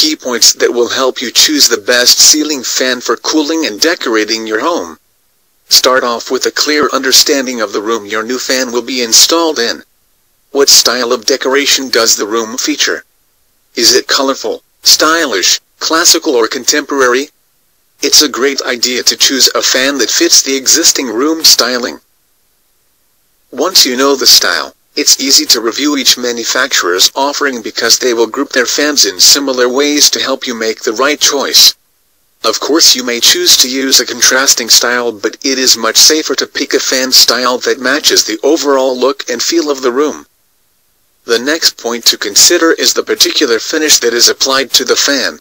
key points that will help you choose the best ceiling fan for cooling and decorating your home. Start off with a clear understanding of the room your new fan will be installed in. What style of decoration does the room feature? Is it colorful, stylish, classical or contemporary? It's a great idea to choose a fan that fits the existing room styling. Once you know the style, it's easy to review each manufacturer's offering because they will group their fans in similar ways to help you make the right choice. Of course, you may choose to use a contrasting style, but it is much safer to pick a fan style that matches the overall look and feel of the room. The next point to consider is the particular finish that is applied to the fan.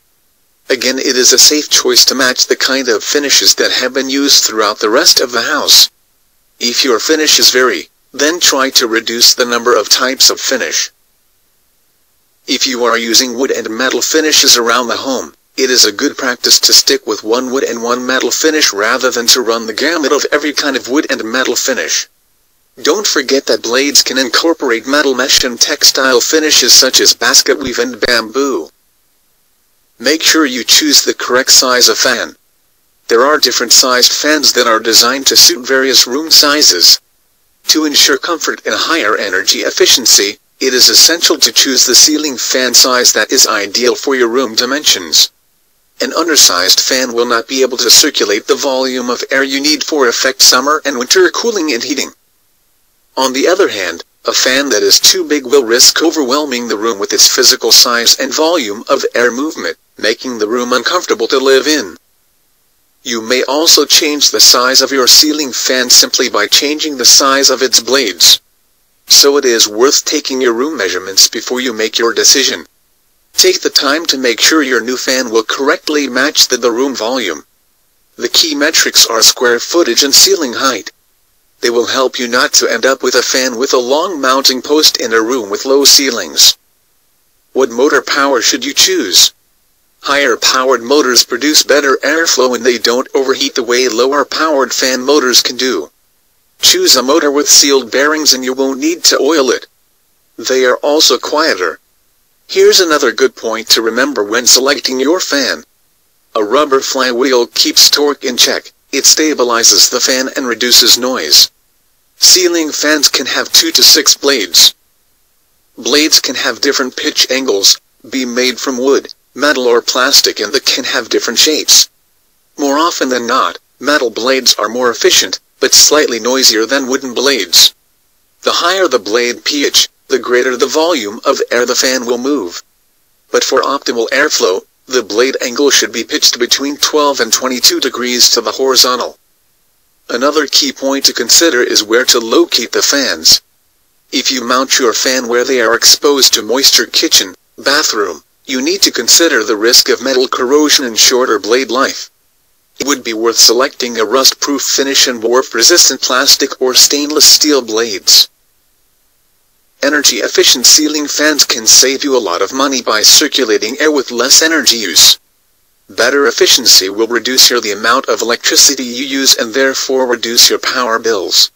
Again, it is a safe choice to match the kind of finishes that have been used throughout the rest of the house. If your finishes vary, then try to reduce the number of types of finish. If you are using wood and metal finishes around the home, it is a good practice to stick with one wood and one metal finish rather than to run the gamut of every kind of wood and metal finish. Don't forget that blades can incorporate metal mesh and textile finishes such as basket weave and bamboo. Make sure you choose the correct size of fan. There are different sized fans that are designed to suit various room sizes. To ensure comfort and higher energy efficiency, it is essential to choose the ceiling fan size that is ideal for your room dimensions. An undersized fan will not be able to circulate the volume of air you need for effective summer and winter cooling and heating. On the other hand, a fan that is too big will risk overwhelming the room with its physical size and volume of air movement, making the room uncomfortable to live in. You may also change the size of your ceiling fan simply by changing the size of its blades. So it is worth taking your room measurements before you make your decision. Take the time to make sure your new fan will correctly match the room volume. The key metrics are square footage and ceiling height. They will help you not to end up with a fan with a long mounting post in a room with low ceilings. What motor power should you choose? Higher powered motors produce better airflow and they don't overheat the way lower powered fan motors can do. Choose a motor with sealed bearings and you won't need to oil it. They are also quieter. Here's another good point to remember when selecting your fan. A rubber flywheel keeps torque in check. It stabilizes the fan and reduces noise. Ceiling fans can have 2 to 6 blades. Blades can have different pitch angles, be made from wood, metal or plastic, and they can have different shapes. More often than not, metal blades are more efficient, but slightly noisier than wooden blades. The higher the blade pitch, the greater the volume of air the fan will move. But for optimal airflow, the blade angle should be pitched between 12 and 22 degrees to the horizontal. Another key point to consider is where to locate the fans. If you mount your fan where they are exposed to moisture, kitchen, bathroom, you need to consider the risk of metal corrosion and shorter blade life. It would be worth selecting a rust-proof finish and warp-resistant plastic or stainless steel blades. Energy-efficient ceiling fans can save you a lot of money by circulating air with less energy use. Better efficiency will reduce the amount of electricity you use and therefore reduce your power bills.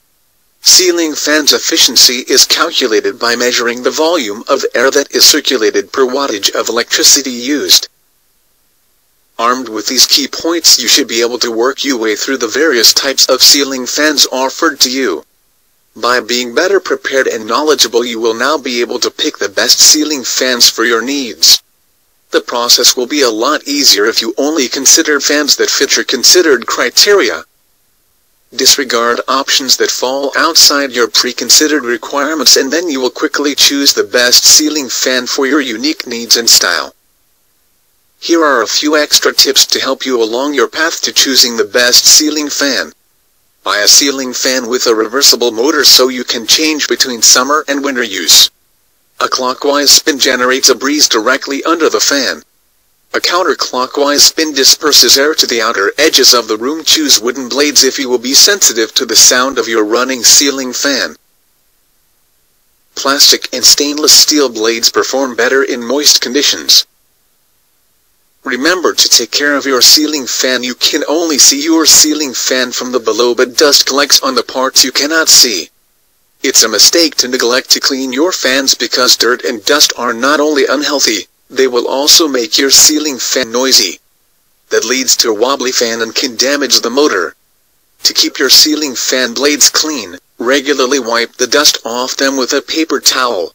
Ceiling fans' efficiency is calculated by measuring the volume of air that is circulated per wattage of electricity used. Armed with these key points, you should be able to work your way through the various types of ceiling fans offered to you. By being better prepared and knowledgeable, you will now be able to pick the best ceiling fans for your needs. The process will be a lot easier if you only consider fans that fit your considered criteria. Disregard options that fall outside your pre-considered requirements, and then you will quickly choose the best ceiling fan for your unique needs and style. Here are a few extra tips to help you along your path to choosing the best ceiling fan. Buy a ceiling fan with a reversible motor so you can change between summer and winter use. A clockwise spin generates a breeze directly under the fan. A counterclockwise spin disperses air to the outer edges of the room. Choose wooden blades if you will be sensitive to the sound of your running ceiling fan. Plastic and stainless steel blades perform better in moist conditions. Remember to take care of your ceiling fan. You can only see your ceiling fan from the below, but dust collects on the parts you cannot see. It's a mistake to neglect to clean your fans because dirt and dust are not only unhealthy, They will also make your ceiling fan noisy. That leads to a wobbly fan and can damage the motor. To keep your ceiling fan blades clean, regularly wipe the dust off them with a paper towel.